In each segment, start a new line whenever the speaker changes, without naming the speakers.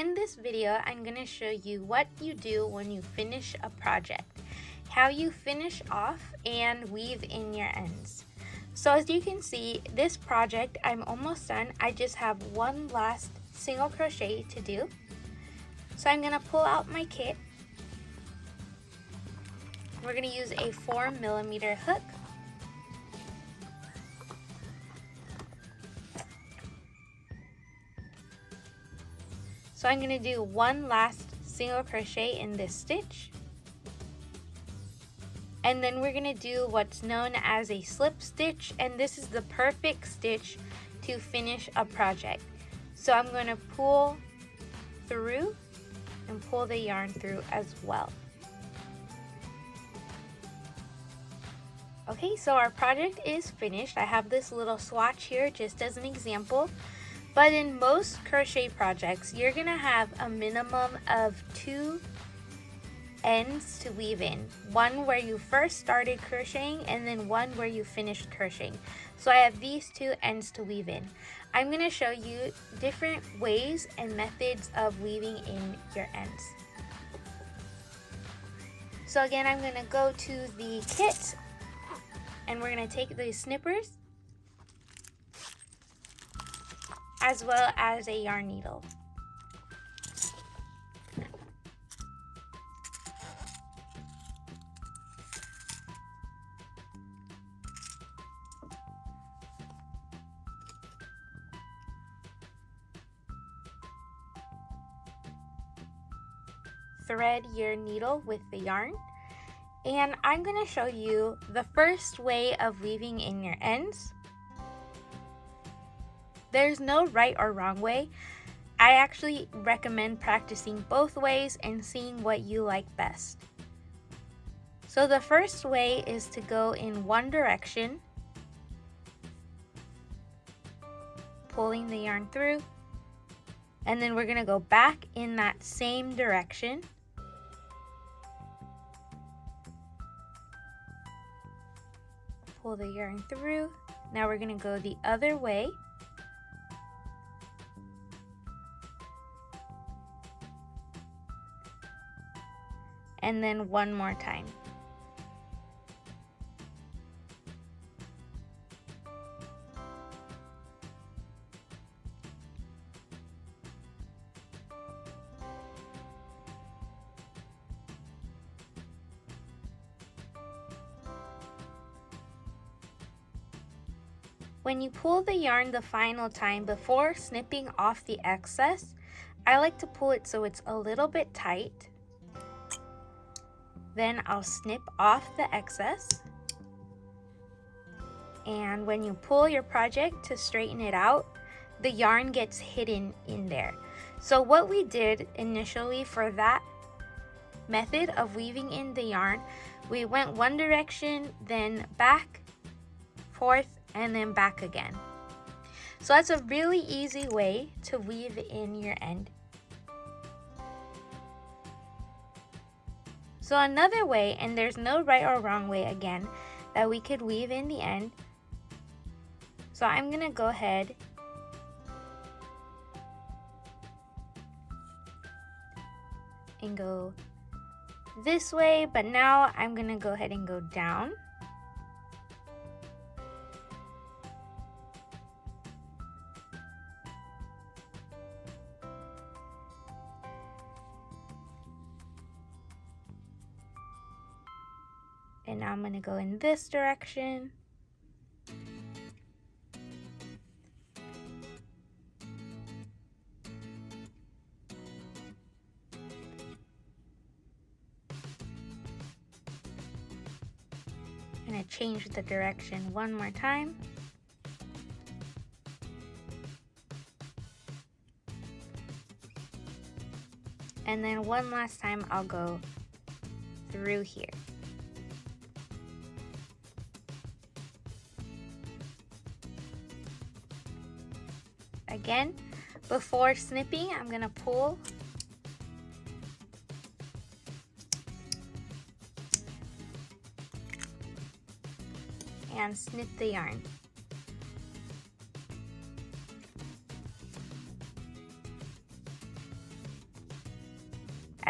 in this video, I'm going to show you what you do when you finish a project, how you finish off and weave in your ends. So as you can see, this project, I'm almost done. I just have one last single crochet to do. So I'm going to pull out my kit. We're going to use a 4mm hook. So I'm going to do one last single crochet in this stitch. And then we're going to do what's known as a slip stitch, and this is the perfect stitch to finish a project. So I'm going to pull through and pull the yarn through as well. Okay, so our project is finished. I have this little swatch here just as an example. But in most crochet projects, you're going to have a minimum of 2 ends to weave in. One where you first started crocheting and then one where you finished crocheting. So I have these 2 ends to weave in. I'm going to show you different ways and methods of weaving in your ends. So again, I'm going to go to the kit and we're going to take these snippers as well as a yarn needle. Thread your needle with the yarn, and I'm going to show you the first way of weaving in your ends. There's no right or wrong way. I actually recommend practicing both ways and seeing what you like best. So the first way is to go in one direction, pulling the yarn through, and then we're going to go back in that same direction. Pull the yarn through. Now we're going to go the other way. And then one more time. When you pull the yarn the final time before snipping off the excess, I like to pull it so it's a little bit tight. Then I'll snip off the excess. And when you pull your project to straighten it out, the yarn gets hidden in there. So what we did initially for that method of weaving in the yarn, we went one direction, then back, forth, and then back again. So that's a really easy way to weave in your end. So another way, and there's no right or wrong way again, that we could weave in the end. So I'm going to go ahead and go this way, but now I'm going to go ahead and go down. And now I'm going to go in this direction. I'm going to change the direction one more time. And then one last time I'll go through here. Again, before snipping, I'm going to pull and snip the yarn.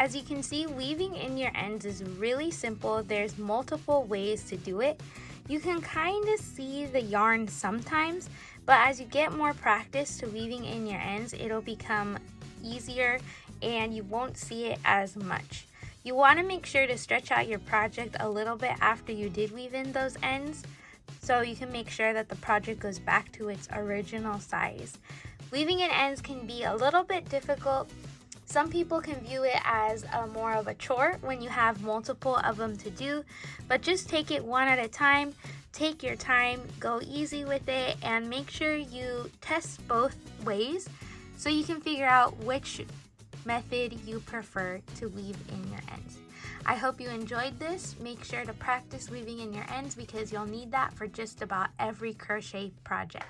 As you can see, weaving in your ends is really simple. There's multiple ways to do it. You can kind of see the yarn sometimes, but as you get more practice to weaving in your ends, it'll become easier and you won't see it as much. You want to make sure to stretch out your project a little bit after you did weave in those ends, so you can make sure that the project goes back to its original size. Weaving in ends can be a little bit difficult. Some people can view it as more of a chore when you have multiple of them to do, but just take it one at a time. Take your time, go easy with it, and make sure you test both ways so you can figure out which method you prefer to weave in your ends. I hope you enjoyed this. Make sure to practice weaving in your ends because you'll need that for just about every crochet project.